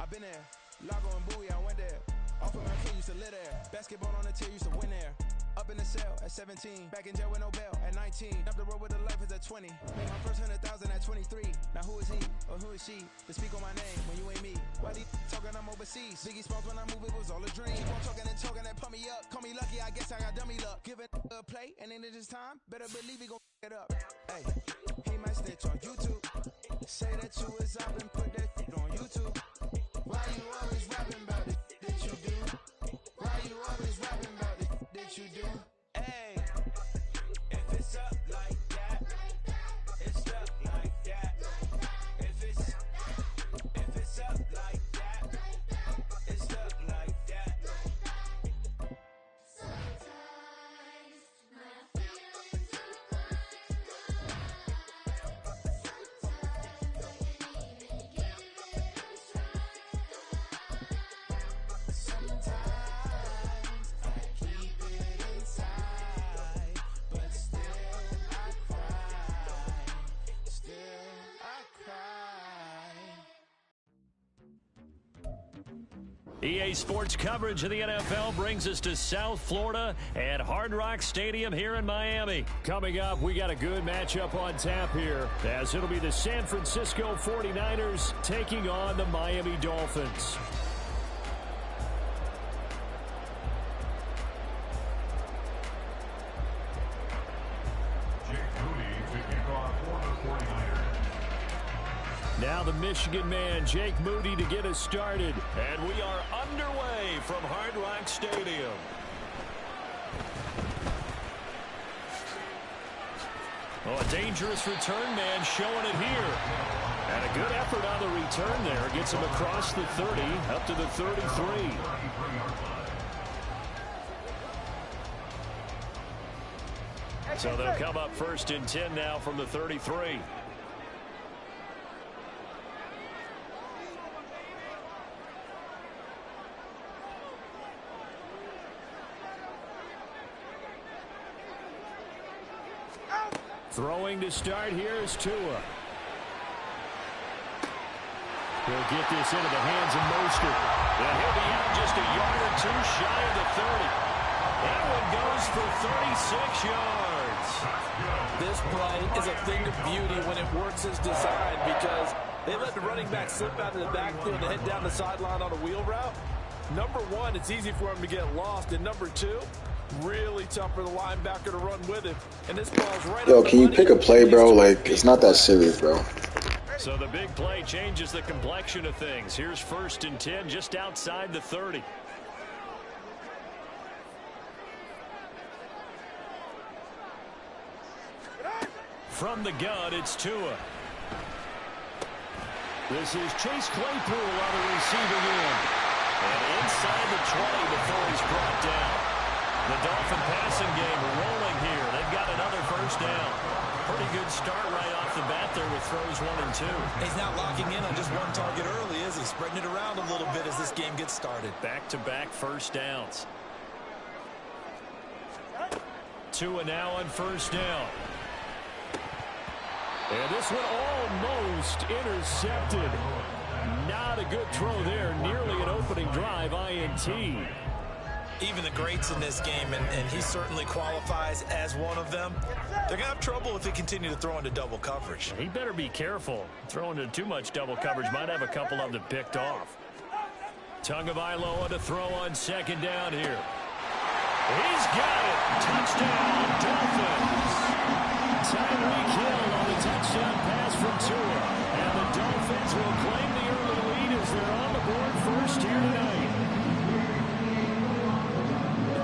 I've been there. Lago and Bowie, I went there. Off of my kid used to live there. Basketball on the tier, used to win there. Up in the cell at 17. Back in jail with no bail at 19. Up the road with the life is at 20. Made my first 100,000 at 23. Now who is he or who is she to speak on my name when you ain't me? Why they talking I'm overseas? Biggie Smalls when I move, it was all a dream. Keep on talking and pump me up. Call me lucky, I guess I got dummy luck. Give it a play and then it is time. Better believe he gon' it up. Hey, he might stitch on YouTube. Say that you was up and put that on YouTube. Why you always rapping about it that you do? Why you always rapping about it that you do? Hey, if it's up like that, it's up like that. If it's up like that, it's up like that. Sometimes my feelings are blind. Sometimes I can't even give it a try. Sometimes I keep it inside, but still I cry. Still I cry. EA Sports coverage of the NFL brings us to South Florida at Hard Rock Stadium here in Miami. Coming up, we got a good matchup on tap here, as it'll be the San Francisco 49ers taking on the Miami Dolphins. Jake Moody to kick off for the 49ers. Now the Michigan man, Jake Moody, to get us started. And we are underway from Hard Rock Stadium. Oh, a dangerous return man showing it here. And a good effort on the return there. Gets him across the 30, up to the 33. So they'll come up first and 10 now from the 33. Throwing to start here is Tua. He'll get this into the hands of Mostert. And he'll be out just a yard or two shy of the 30. That one goes for 36 yards. This play is a thing of beauty when it works as designed, because they let the running back slip out of the backfield and head down the sideline on a wheel route. Number one, it's easy for him to get lost. And number two, really tough for the linebacker to run with him. And this ball's right. Yo, can you pick a play, bro? Like, it's not that serious, bro. So the big play changes the complexion of things. Here's first and 10 just outside the 30. From the gun, it's Tua. This is Chase Claypool on the receiving end. And inside the 20 before he's brought down. The Dolphin passing game rolling here. They've got another first down. Pretty good start right off the bat there with throws 1 and 2. He's not locking in on just one target early, is he? Spreading it around a little bit as this game gets started. Back-to-back first downs. Tua now on first down. And this one almost intercepted. Not a good throw there. Nearly an opening drive INT. Even the greats in this game, and he certainly qualifies as one of them, they're going to have trouble if they continue to throw into double coverage. He better be careful. Throwing into too much double coverage might have a couple of them picked off. Tagovailoa to throw on second down here. He's got it. Touchdown, Dolphins. Tyreek Hill on the touchdown pass from Tua. And the Dolphins will claim the early lead as they're on the board first here tonight.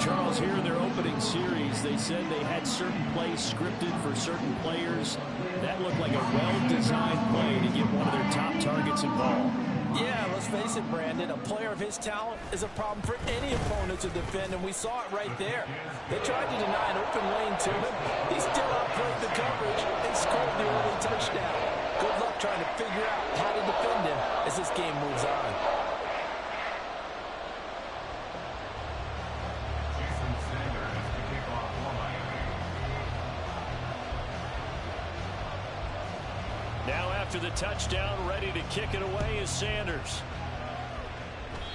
Charles, here in their opening series, they said they had certain plays scripted for certain players. That looked like a well-designed play to get one of their top targets involved. Yeah, let's face it, Brandon. A player of his talent is a problem for any opponent to defend, and we saw it right there. They tried to deny an open lane to him. He still outplayed the coverage and scored the early touchdown. Good luck trying to figure out how to defend him as this game moves on. Jason Sanders to kick off for Miami. Now after the touchdown, ready to kick it away is Sanders.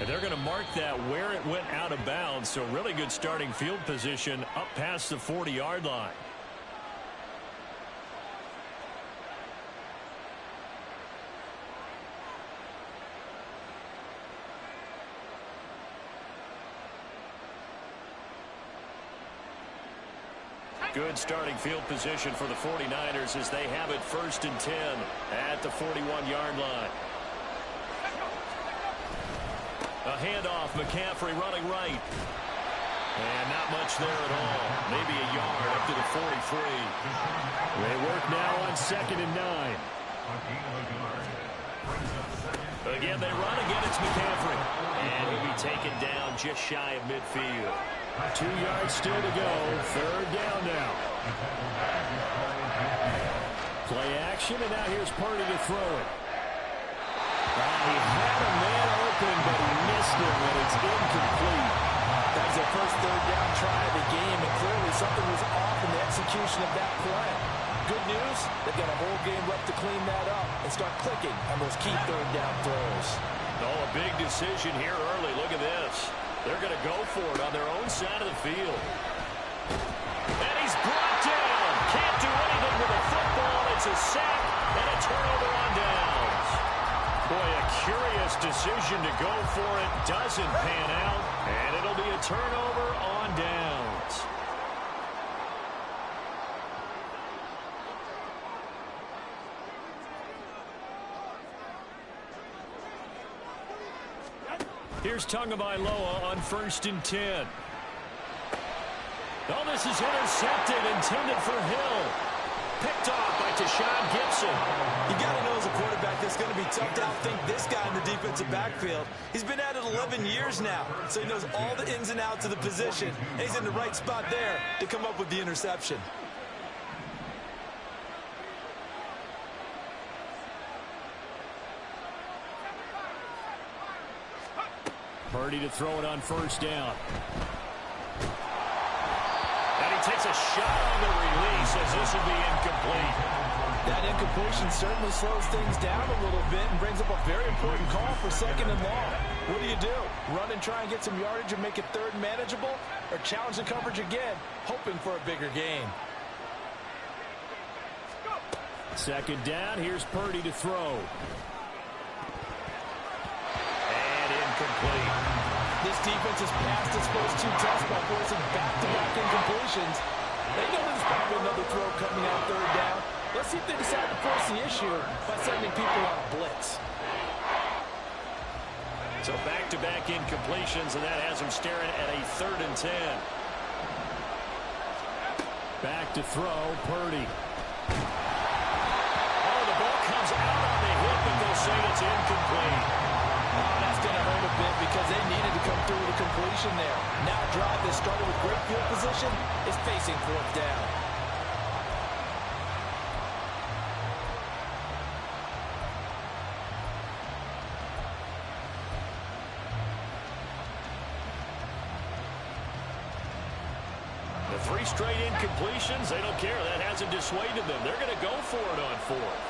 And they're going to mark that where it went out of bounds, so really good starting field position up past the 40-yard line. Good starting field position for the 49ers as they have it 1st and 10 at the 41-yard line. A handoff, McCaffrey running right. And not much there at all. Maybe a yard up to the 43. They work now on 2nd and 9. Again, they run again. It's McCaffrey. And he'll be taken down just shy of midfield. 2 yards still to go. 3rd down now. Play action, and now here's Purdy to throw it. He had a man open, but he missed it when it's incomplete. That was their first 3rd down try of the game, and clearly something was off in the execution of that play. Good news, they've got a whole game left to clean that up and start clicking on those key 3rd down throws. Oh, a big decision here early. Look at this. They're going to go for it on their own side of the field. And he's brought down. Can't do anything with a football. It's a sack and a turnover on downs. Boy, a curious decision to go for it. Doesn't pan out. And it'll be a turnover on downs. Here's Tagovailoa on 1st and 10. Oh, this is intercepted, intended for Hill. Picked off by Tashawn Gibson. You got to know as a quarterback, it's going to be tough to outthink this guy in the defensive backfield. He's been at it 11 years now, so he knows all the ins and outs of the position. And he's in the right spot there to come up with the interception. Purdy to throw it on 1st down. And he takes a shot on the release as this will be incomplete. That incompletion certainly slows things down a little bit and brings up a very important call for 2nd and long. What do? Run and try and get some yardage and make it 3rd manageable, or challenge the coverage again, hoping for a bigger gain? 2nd down. Here's Purdy to throw. Complete. This defense has passed its first 2 tests by forcing back-to-back incompletions. They know there's probably another throw coming out 3rd down. Let's see if they decide to force the issue by sending people on a blitz. So back-to-back incompletions, and that has them staring at a 3rd and 10. Back to throw, Purdy. Oh, the ball comes out on the hip, and they'll say it's incomplete. Oh, that's going to hurt a bit because they needed to come through with a completion there. Now a drive that started with great field position is facing 4th down. The 3 straight incompletions, they don't care. That hasn't dissuaded them. They're going to go for it on 4th.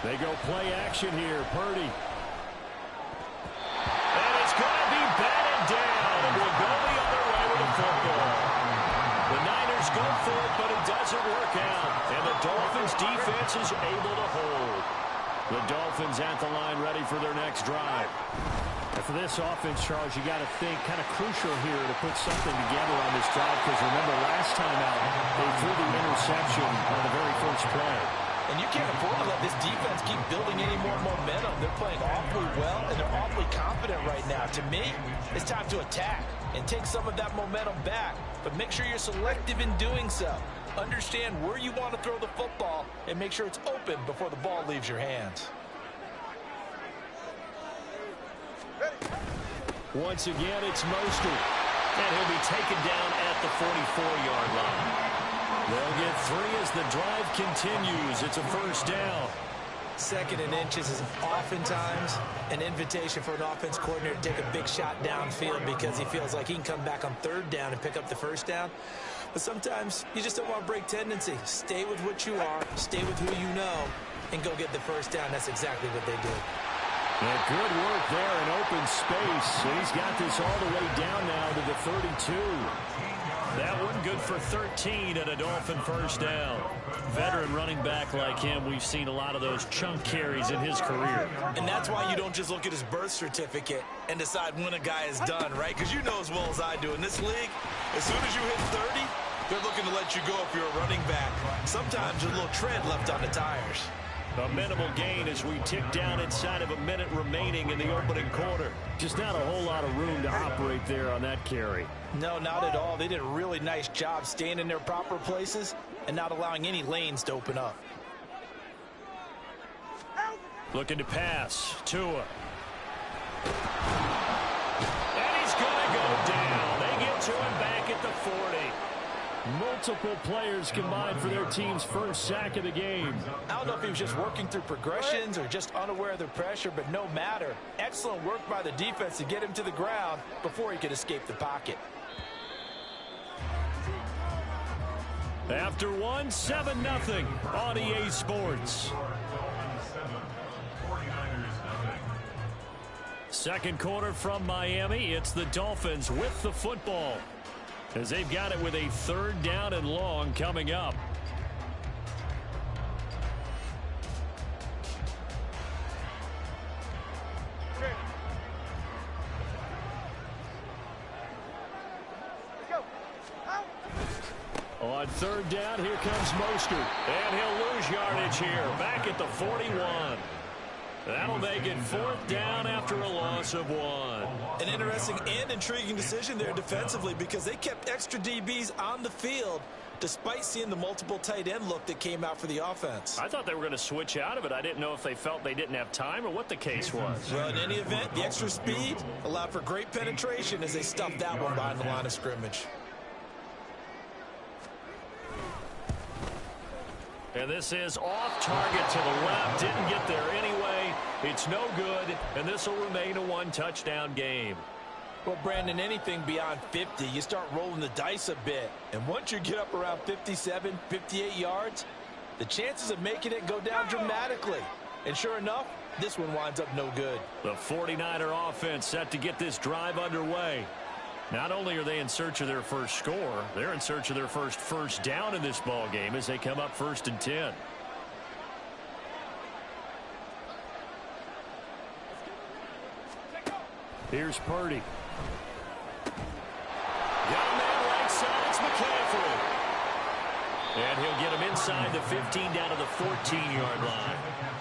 They go play action here. Purdy. Down, and will go the other way with the football. The Niners go for it, but it doesn't work out. And the Dolphins' defense is able to hold. The Dolphins at the line ready for their next drive. And for this offense, Charles, you got to think kind of crucial here to put something together on this drive, because remember last time out, they threw the interception on the very first play. And you can't afford to let this defense keep building any more momentum. They're playing awfully well, and they're awfully confident right now. To me, it's time to attack and take some of that momentum back. But make sure you're selective in doing so. Understand where you want to throw the football and make sure it's open before the ball leaves your hands. Once again, it's Mostert. And he'll be taken down at the 44-yard line. They'll get 3 as the drive continues. It's a 1st down. 2nd and inches is oftentimes an invitation for an offense coordinator to take a big shot downfield because he feels like he can come back on 3rd down and pick up the 1st down. But sometimes you just don't want to break tendency. Stay with what you are, stay with who you know, and go get the 1st down. That's exactly what they did. And good work there in open space. And he's got this all the way down now to the 32. That one good for 13 and a Dolphin first down. Veteran running back like him, we've seen a lot of those chunk carries in his career. And that's why you don't just look at his birth certificate and decide when a guy is done, right? Because you know as well as I do, in this league, as soon as you hit 30, they're looking to let you go if you're a running back. Sometimes there's a little tread left on the tires. A minimal gain as we tick down inside of a minute remaining in the opening quarter. Just not a whole lot of room to operate there on that carry. No, not at all. They did a really nice job staying in their proper places and not allowing any lanes to open up. Looking to pass. Tua. And he's going to go down. They get to him back at the 40. Multiple players combined for their team's first sack of the game. I don't know if he was just working through progressions or just unaware of the pressure, but no matter. Excellent work by the defense to get him to the ground before he could escape the pocket. After one, 7-0 on EA Sports. Second quarter from Miami. It's the Dolphins with the football, as they've got it with a 3rd down and long coming up. On 3rd down, here comes Mostert. And he'll lose yardage here, back at the 41. That'll make it 4th down after a loss of 1. An interesting and intriguing decision there defensively, because they kept extra DBs on the field despite seeing the multiple tight end look that came out for the offense. I thought they were going to switch out of it. I didn't know if they felt they didn't have time or what the case was. Well, in any event, the extra speed allowed for great penetration as they stuffed that one behind the line of scrimmage. And this is off target to the left. Didn't get there anyway. It's no good, and this will remain a 1-touchdown game. Well, Brandon, anything beyond 50, you start rolling the dice a bit. And once you get up around 57, 58 yards, the chances of making it go down dramatically. And sure enough, this one winds up no good. The 49er offense set to get this drive underway. Not only are they in search of their first score, they're in search of their first down in this ball game as they come up 1st and 10. Here's Purdy. Got him there right side. It's McCaffrey. And he'll get him inside the 15 down to the 14-yard line.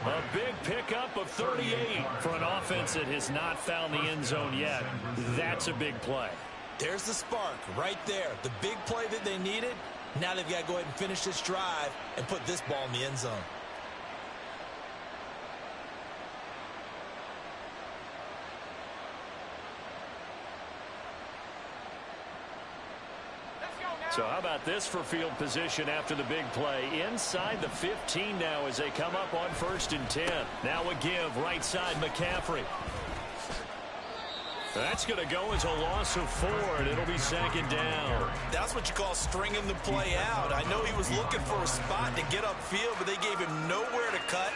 A big pickup of 38 for an offense that has not found the end zone yet. That's a big play. There's the spark right there. The big play that they needed. Now they've got to go ahead and finish this drive and put this ball in the end zone. So how about this for field position after the big play? Inside the 15 now as they come up on 1st and 10. Now a give right side McCaffrey. That's going to go as a loss of 4, and it'll be 2nd down. That's what you call stringing the play out. I know he was looking for a spot to get upfield, but they gave him nowhere to cut,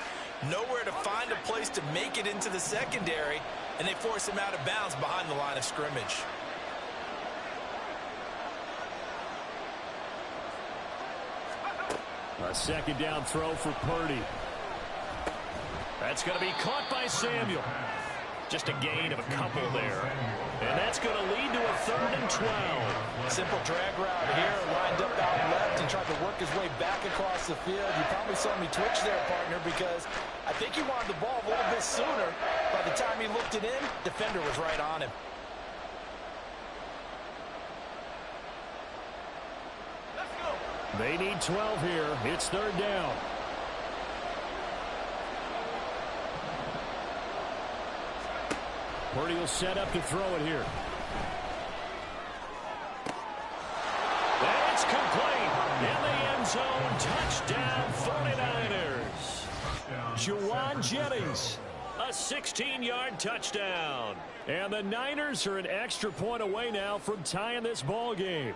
nowhere to find a place to make it into the secondary, and they forced him out of bounds behind the line of scrimmage. A 2nd down throw for Purdy. That's going to be caught by Samuel. Just a gain of a couple there. And that's going to lead to a 3rd and 12. Simple drag route here, lined up out left and tried to work his way back across the field. You probably saw me twitch there, partner, because I think he wanted the ball a little bit sooner. By the time he looked it in, defender was right on him. They need 12 here. It's 3rd down. Purdy will set up to throw it here. And it's complete. In the end zone. Touchdown 49ers. Juwan Jennings. A 16-yard touchdown. And the Niners are an extra point away now from tying this ball game.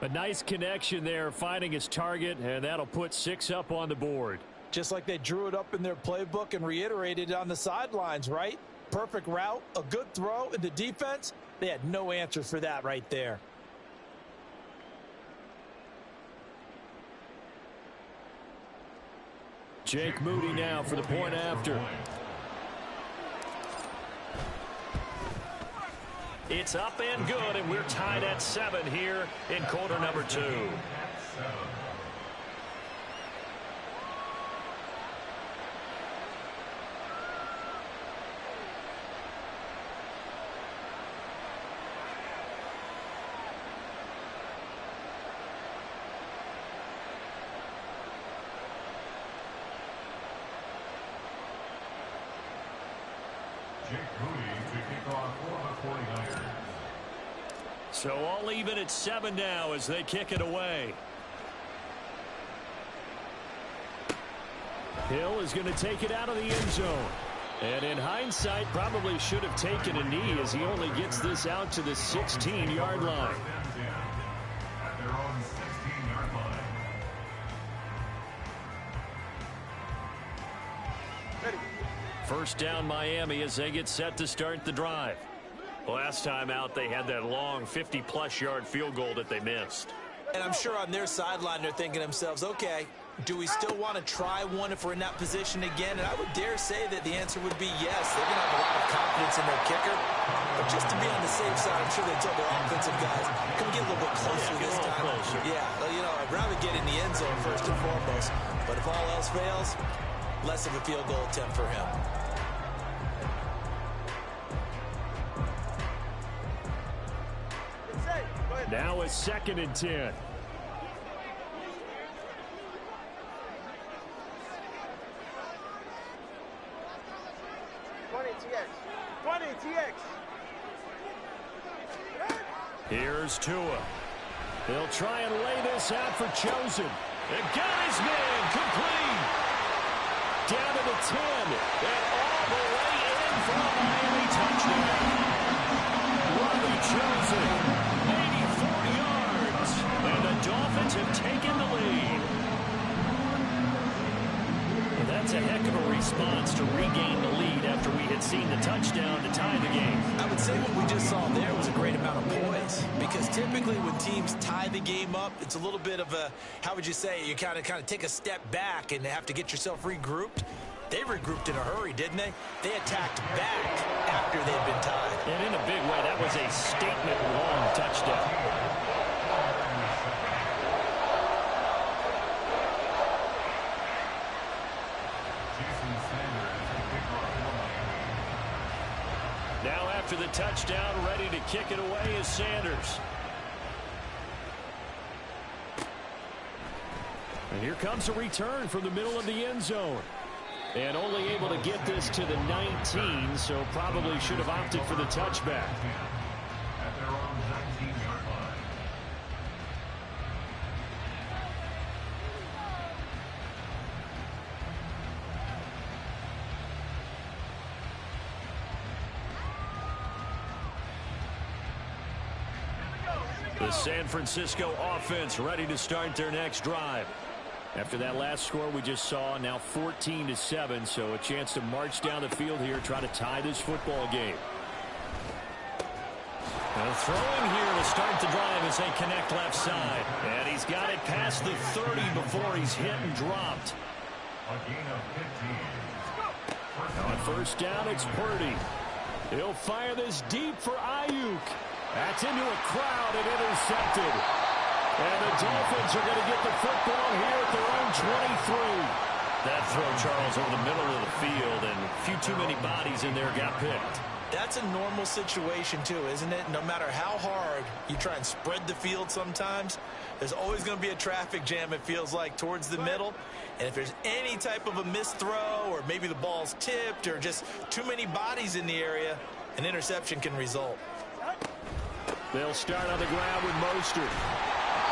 A nice connection there, finding his target, and that'll put 6 up on the board. Just like they drew it up in their playbook and reiterated it on the sidelines, right? perfect route, a good throw, and the defense, they had no answer for that right there. Jake Moody now for the point after. It's up and good, and we're tied at 7 here in quarter number 2. Jake Moody to kick off for the 49ers. So all even at 7 now as they kick it away. Hill is going to take it out of the end zone. And in hindsight, probably should have taken a knee as he only gets this out to the 16-yard line. At their own 16-yard line. First down Miami as they get set to start the drive. Last time out, they had that long 50-plus yard field goal that they missed. And I'm sure on their sideline they're thinking to themselves, okay, do we still want to try one if we're in that position again? And I would dare say that the answer would be yes. They're going to have a lot of confidence in their kicker. But just to be on the safe side, I'm sure they told their offensive guys, come get a little bit closer this time. Yeah, well, you know, I'd rather get in the end zone first and foremost. But if all else fails, less of a field goal attempt for him. Now it's 2nd and 10. Here's Tua. He'll try and lay this out for Chosen. And got his man complete. Down to the 10. And all the way in for a Miami touchdown. Robbie Chosen. 84 yards. And the Dolphins have taken the lead. Well, that's a heck of a response to regain the lead after we had seen the touchdown to tie the game. I would say what we just saw there was a great amount of poise, because typically when teams tie the game up, it's a little bit of a, how would you say, you kind of take a step back and have to get yourself regrouped. They regrouped in a hurry, didn't they? They attacked back after they'd been tied. And in a big way, that was a statement long touchdown. Now after the touchdown, ready to kick it away is Sanders. And here comes a return from the middle of the end zone. And only able to get this to the 19, so probably should have opted for the touchback. At their own 19-yard line. The San Francisco offense ready to start their next drive. After that last score we just saw, now 14-7, so a chance to march down the field here, try to tie this football game. And throwing here to start the drive as they connect left side. And he's got it past the 30 before he's hit and dropped. A gain of 15. On first down, it's Purdy. He'll fire this deep for Ayuk. That's into a crowd and intercepted. And the Dolphins are going to get the football here at their own 23. That throw, Charles, over the middle of the field, and a few too many bodies in there got picked. That's a normal situation too, isn't it? No matter how hard you try and spread the field sometimes, there's always going to be a traffic jam, it feels like, towards the middle. And if there's any type of a missed throw, or maybe the ball's tipped, or just too many bodies in the area, an interception can result. They'll start on the ground with Mostert.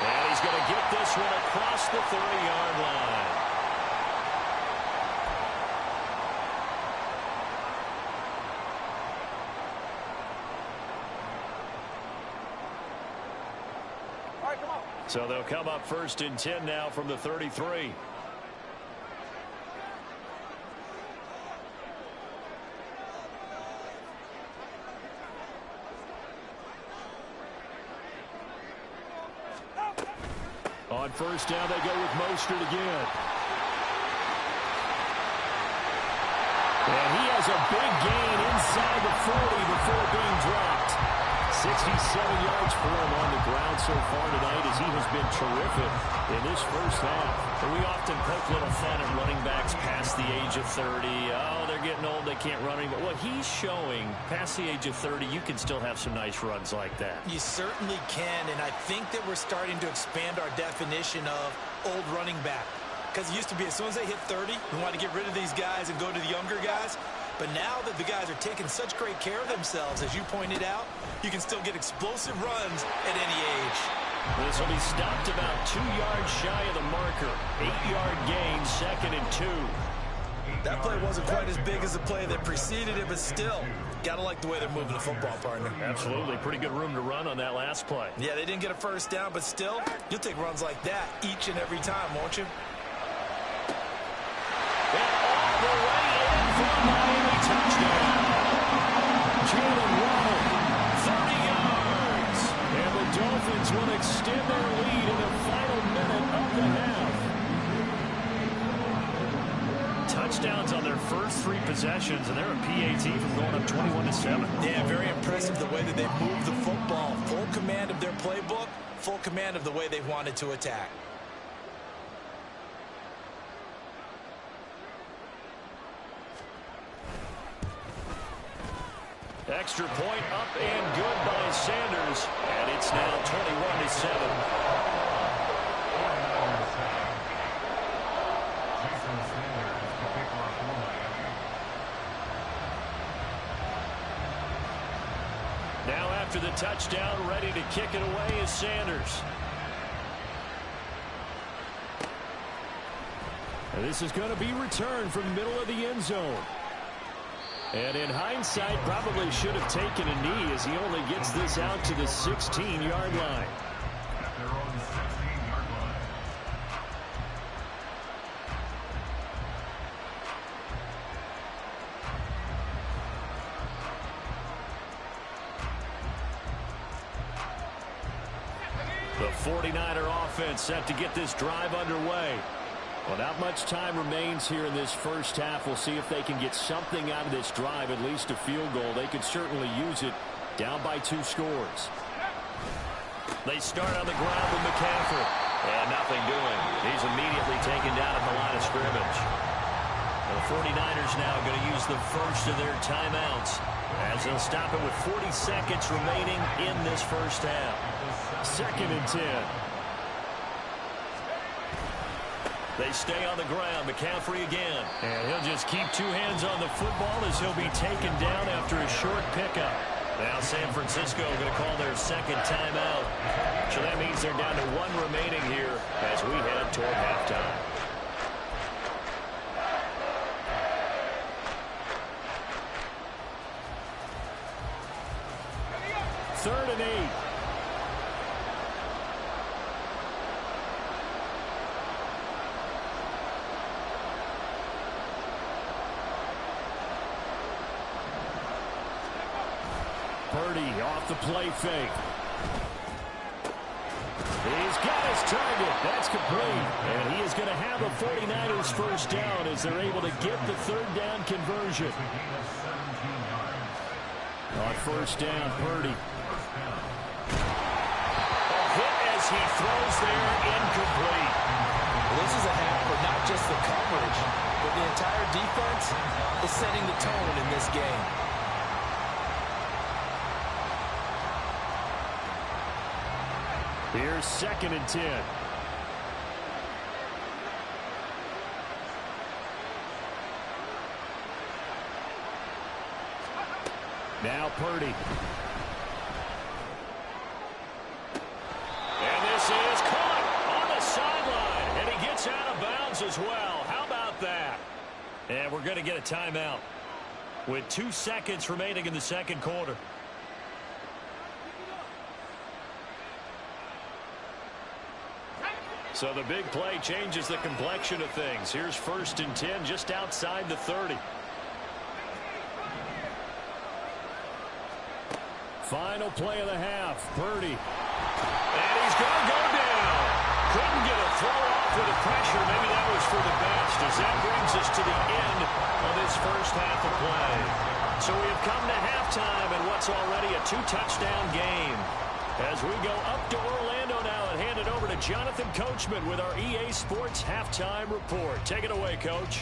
And he's going to get this one across the 30-yard line. So they'll come up first and 10 now from the 33. On first down, they go with Mostert again. And he has a big gain inside the 40 before being dropped. 67 yards for him on the ground so far tonight as he has been terrific in this first half. And we often poke little fun at running backs past the age of 30. Oh, they're getting old, they can't run anymore. Well, he's showing past the age of 30, you can still have some nice runs like that. You certainly can, and I think that we're starting to expand our definition of old running back. Because it used to be as soon as they hit 30, we want to get rid of these guys and go to the younger guys. But now that the guys are taking such great care of themselves, as you pointed out, you can still get explosive runs at any age. This will be stopped about 2 yards shy of the marker. 8-yard gain, 2nd and 2. That play wasn't quite as big as the play that preceded it, but still, gotta like the way they're moving the football, partner. Absolutely. Pretty good room to run on that last play. Yeah, they didn't get a first down, but still, you'll take runs like that each and every time, won't you? And all the way in for a Miami touchdown. Jalen Waddle, 30 yards. And the Dolphins will extend their lead in the final minute of the half. Touchdowns on their first 3 possessions, and they're a PAT from going up 21-7. Yeah, very impressive the way that they moved the football. Full command of their playbook, full command of the way they wanted to attack. Extra point up and good by Sanders. And it's now 21-7. Now after the touchdown, ready to kick it away is Sanders. And this is going to be returned from the middle of the end zone. And in hindsight, probably should have taken a knee as he only gets this out to the 16-yard line. They're on the 16-yard line. The 49er offense set to get this drive underway. Well, not much time remains here in this first half. We'll see if they can get something out of this drive, at least a field goal. They could certainly use it down by 2 scores. They start on the ground with McCaffrey. And nothing doing. He's immediately taken down at the line of scrimmage. The 49ers now going to use the first of their timeouts as they'll stop it with 40 seconds remaining in this first half. 2nd and 10. They stay on the ground. McCaffrey again. And he'll just keep 2 hands on the football as he'll be taken down after a short pickup. Now San Francisco going to call their 2nd timeout. So that means they're down to 1 remaining here as we head toward halftime. Third and 8. Purdy off the play fake. He's got his target. That's complete. And he is going to have the 49ers first down as they're able to get the 3rd down conversion. On first down, Purdy. A hit as he throws there, incomplete. This is a half where not just the coverage, but the entire defense is setting the tone in this game. Here's 2nd and 10. Now Purdy. And this is caught on the sideline. And he gets out of bounds as well. How about that? And we're going to get a timeout with 2 seconds remaining in the 2nd quarter. So the big play changes the complexion of things. Here's 1st and 10 just outside the 30. Final play of the half. Purdy. And he's going to go down. Couldn't get a throw off with the pressure. Maybe that was for the best, as that brings us to the end of this first half of play. So we have come to halftime in what's already a 2-touchdown game. As we go up to Orlando now and hand it over to Jonathan Coachman with our EA Sports Halftime Report. Take it away, Coach.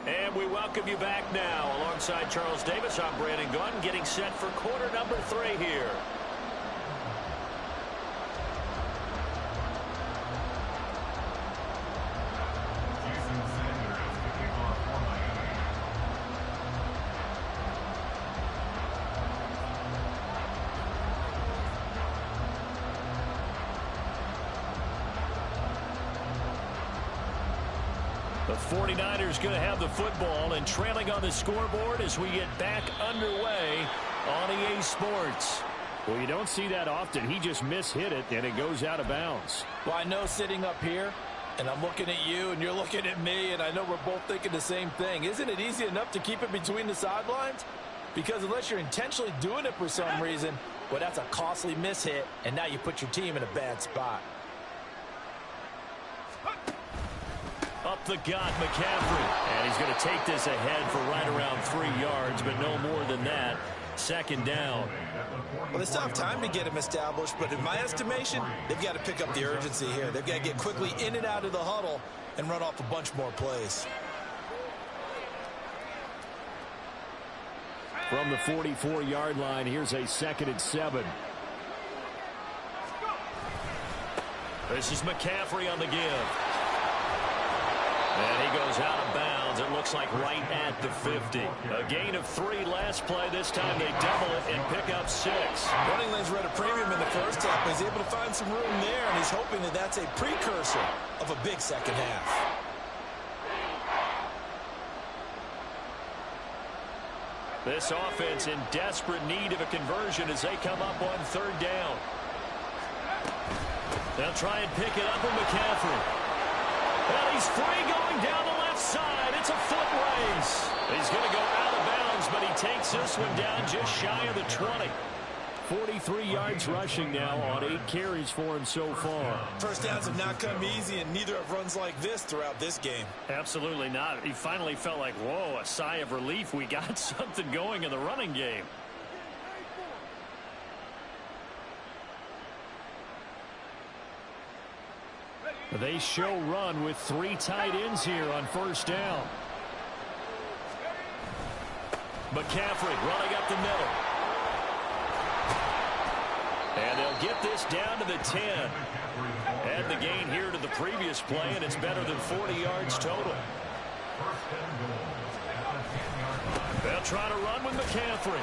And we welcome you back now. Alongside Charles Davis, I'm Brandon Gunn, getting set for quarter number 3 here. The 49ers going to have the football and trailing on the scoreboard as we get back underway on EA Sports. Well, you don't see that often. He just mishit it, and it goes out of bounds. Well, I know sitting up here, and I'm looking at you, and you're looking at me, and I know we're both thinking the same thing. Isn't it easy enough to keep it between the sidelines? Because unless you're intentionally doing it for some reason, well, that's a costly mishit, and now you put your team in a bad spot. Up the gut, McCaffrey. And he's going to take this ahead for right around 3 yards, but no more than that. Second down. Well, they still have time to get him established, but in my estimation, they've got to pick up the urgency here. They've got to get quickly in and out of the huddle and run off a bunch more plays. From the 44-yard line, here's a 2nd and 7. This is McCaffrey on the give. And he goes out of bounds, it looks like right at the 50. A gain of 3 last play. This time they double it and pick up 6. Running lanes were at a premium in the first half, but he's able to find some room there, and he's hoping that that's a precursor of a big second half. This offense in desperate need of a conversion as they come up on 3rd down. They'll try and pick it up with McCaffrey. Well, he's free going down the left side. It's a foot race. He's going to go out of bounds, but he takes this one down just shy of the 20. 43 yards rushing now on 8 carries for him so far. First downs have not come easy, and neither have runs like this throughout this game. Absolutely not. He finally felt like, whoa, a sigh of relief. We got something going in the running game. They show run with 3 tight ends here on 1st down. McCaffrey running up the middle. And they'll get this down to the 10. Add the gain here to the previous play, and it's better than 40 yards total. They'll try to run with McCaffrey.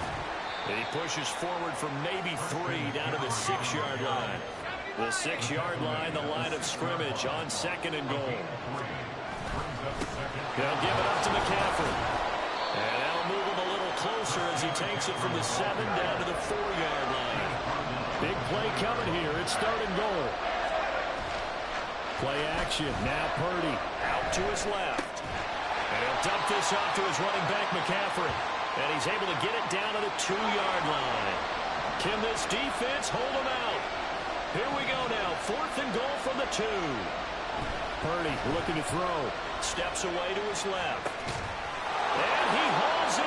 And he pushes forward from maybe 3 down to the 6-yard line. The 6-yard line, the line of scrimmage on 2nd and goal. They'll give it up to McCaffrey. And that'll move him a little closer as he takes it from the 7 down to the 4-yard line. Big play coming here. It's 3rd and goal. Play action. Now Purdy out to his left. And he'll dump this off to his running back, McCaffrey. And he's able to get it down to the 2-yard line. Can this defense hold him out? Here we go now. 4th and goal from the 2. Purdy looking to throw. Steps away to his left. And he hauls it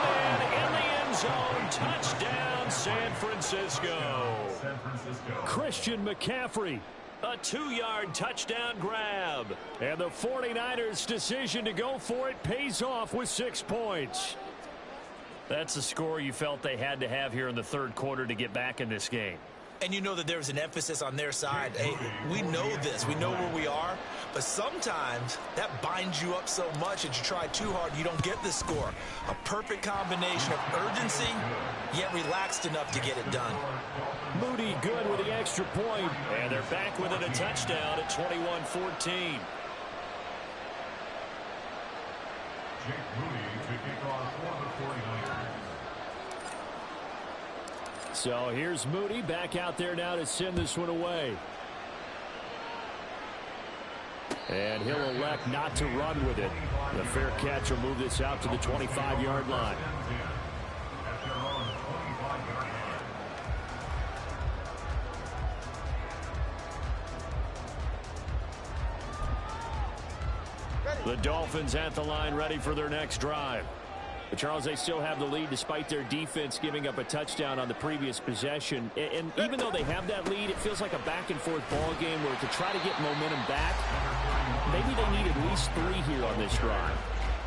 in the end zone. Touchdown, San Francisco. Christian McCaffrey. A 2-yard touchdown grab. And the 49ers' decision to go for it pays off with 6 points. That's the score you felt they had to have here in the 3rd quarter to get back in this game. And you know that there was an emphasis on their side. Hey, we know this. We know where we are. But sometimes that binds you up so much that you try too hard, you don't get the score. A perfect combination of urgency, yet relaxed enough to get it done. Moody good with the extra point. And they're back within a touchdown at 21-14. Jake Moody to kick off for the 49ers. So here's Moody back out there now to send this one away. And he'll elect not to run with it. The fair catch will move this out to the 25-yard line. The Dolphins at the line, ready for their next drive. But Charles, they still have the lead despite their defense giving up a touchdown on the previous possession. And even though they have that lead, it feels like a back-and-forth ball game where to try to get momentum back, maybe they need at least 3 here on this drive.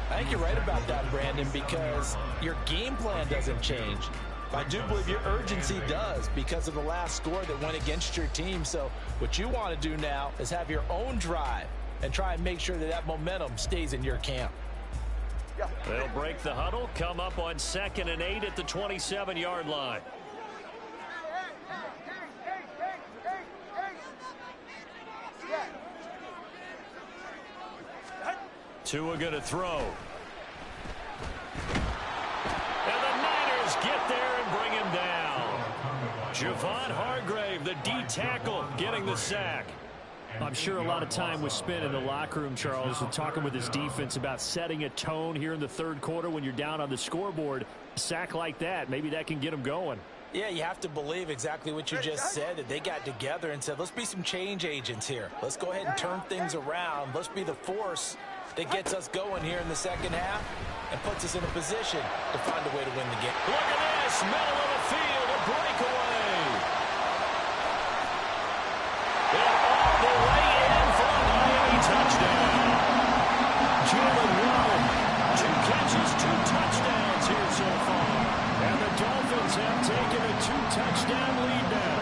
I think you're right about that, Brandon, because your game plan doesn't change. I do believe your urgency does because of the last score that went against your team. So what you want to do now is have your own drive and try and make sure that that momentum stays in your camp. They'll break the huddle, come up on 2nd and 8 at the 27-yard line. Tua going to throw. And the Niners get there and bring him down. Javon Hargrave, the D tackle, getting the sack. I'm sure a lot of time was spent in the locker room, Charles, and talking with his defense about setting a tone here in the third quarter when you're down on the scoreboard. A sack like that, maybe that can get them going. Yeah, you have to believe exactly what you just said, that they got together and said, let's be some change agents here. Let's go ahead and turn things around. Let's be the force that gets us going here in the second half and puts us in a position to find a way to win the game. Look at this, middle of the field, a breakaway. The way in for a Miami touchdown. Jalen Waddle, 2 catches, 2 touchdowns here so far. And the Dolphins have taken a 2-touchdown lead now.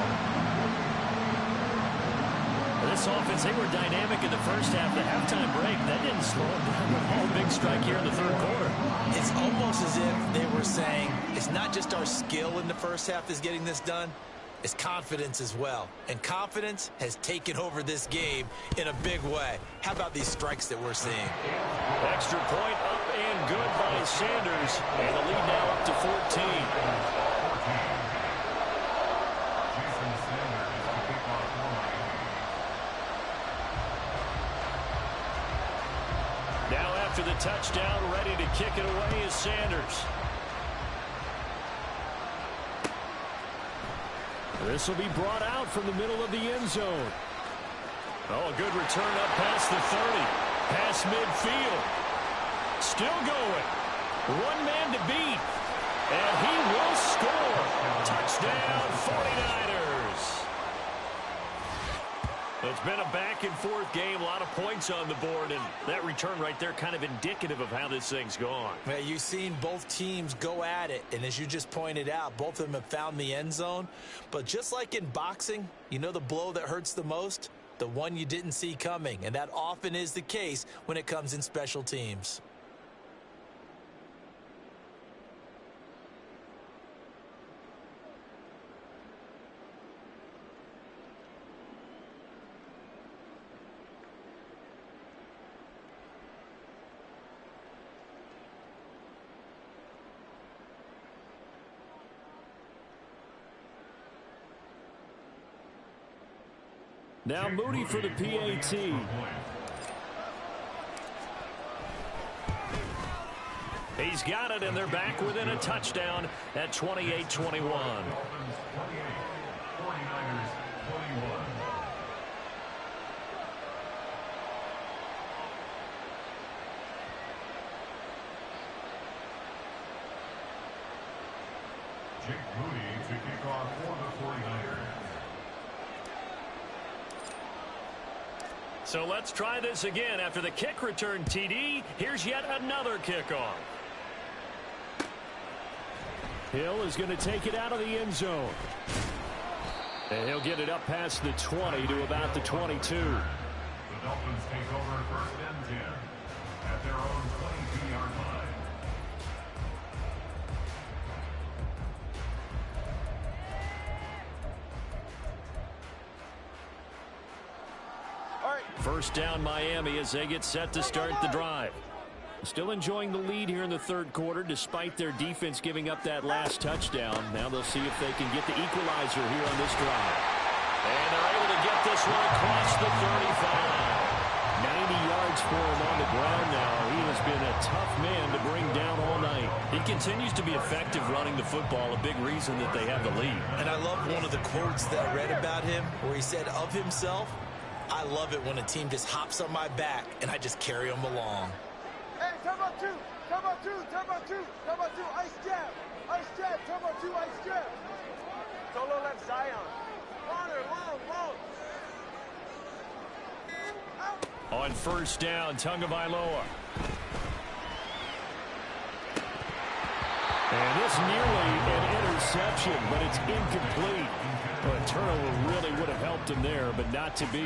This offense, they were dynamic in the first half. The halftime break, that didn't slow them down. A big strike here in the third quarter. It's almost as if they were saying, it's not just our skill in the first half that's getting this done. It's confidence as well. And confidence has taken over this game in a big way. How about these strikes that we're seeing? Extra point up and good by Sanders. And the lead now up to 14. Now after the touchdown, ready to kick it away is Sanders. This will be brought out from the middle of the end zone. Oh, a good return up past the 30. Past midfield. Still going. 1 man to beat. And he will score. Touchdown, 49ers. It's been a back-and-forth game. A lot of points on the board. And that return right there kind of indicative of how this thing's gone. Yeah, you've seen both teams go at it. And as you just pointed out, both of them have found the end zone. But just like in boxing, you know the blow that hurts the most? The one you didn't see coming. And that often is the case when it comes in special teams. Now Moody for the PAT. He's got it, and they're back within a touchdown at 28-21. Jake Moody to kick off for the 49ers. So let's try this again. After the kick return TD, here's yet another kickoff. Hill is going to take it out of the end zone. And he'll get it up past the 20 to about the 22. The Dolphins take over 1st and 10 at their own 22-yard line. First down Miami as they get set to start the drive. Still enjoying the lead here in the third quarter despite their defense giving up that last touchdown. Now they'll see if they can get the equalizer here on this drive. And they're able to get this one across the 35. 90 yards for him on the ground now. He has been a tough man to bring down all night. He continues to be effective running the football, a big reason that they have the lead. And I love one of the quotes that I read about him where he said of himself, "I love it when a team just hops on my back and I just carry them along." Hey, turbo two, turbo two, turbo two, turbo two, ice jab, turbo two, ice jab. Solo left Zion. Runner, long. On first down, Tagovailoa. And this nearly an interception, but it's incomplete. A turnover really would have helped him there, but not to be.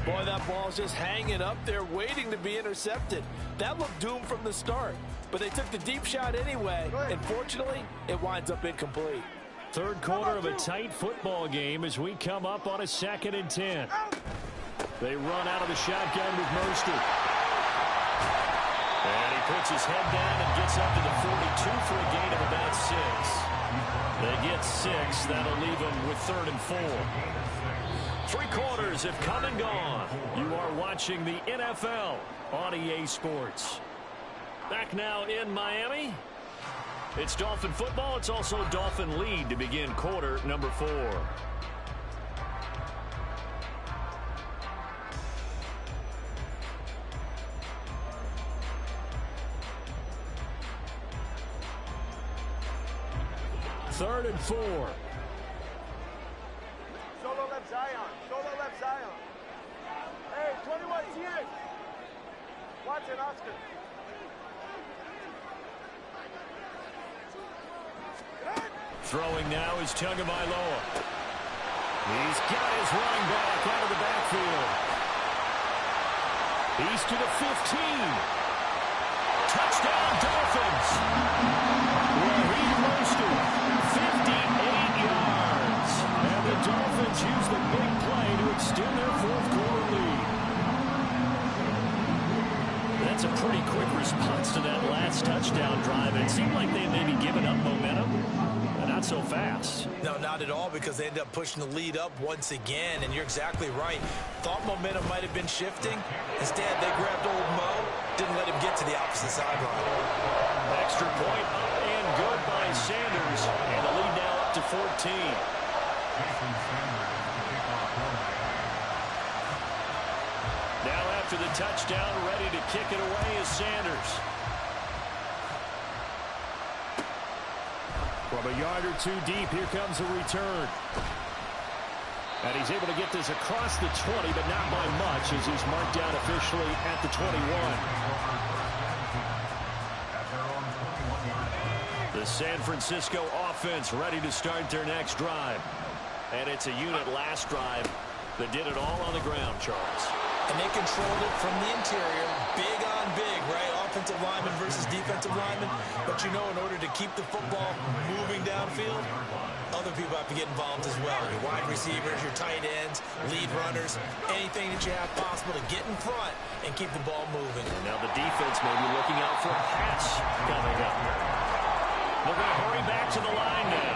Boy, that ball's just hanging up there, waiting to be intercepted. That looked doomed from the start, but they took the deep shot anyway, and fortunately, it winds up incomplete. Third quarter of a tight football game as we come up on a 2nd and 10. They run out of the shotgun with Mostert. And he puts his head down and gets up to the 42 for a gain of about 6. They get 6. That'll leave them with 3rd and 4. 3 quarters have come and gone. You are watching the NFL on EA Sports. Back now in Miami. It's Dolphin football. It's also Dolphin lead to begin quarter number 4. Third and 4. Solo left Zion. Hey, 21 TX. Watson, Oscar. Throwing now is Tagovailoa. He's got his running back out of the backfield. He's to the 15. Touchdown, Dolphins. Raheem Mostert, 58 yards. And the Dolphins use the big play to extend their 4th quarter lead. That's a pretty quick response to that last touchdown drive. It seemed like they may be giving up momentum. Not so fast. No, not at all, because they end up pushing the lead up once again, and you're exactly right. Thought momentum might have been shifting. Instead, they grabbed old Mo, didn't let him get to the opposite sideline. Extra point up and good by Sanders, and the lead now up to 14. Now after the touchdown, ready to kick it away is Sanders. From a yard or 2 deep, here comes a return. And he's able to get this across the 20, but not by much, as he's marked down officially at the 21. The San Francisco offense ready to start their next drive. And it's a unit last drive that did it all on the ground, Charles. And they controlled it from the interior, big on big, right? Offensive lineman versus defensive lineman. But you know, in order to keep the football moving downfield, other people have to get involved as well. Your wide receivers, your tight ends, lead runners, anything that you have possible to get in front and keep the ball moving. And now the defense may be looking out for a pass coming up. They're going to hurry back to the line now.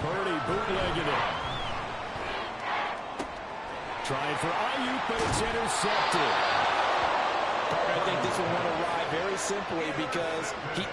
Purdy bootlegging it. Trying for Ayuk, but it's intercepted. I think this one went awry very simply because he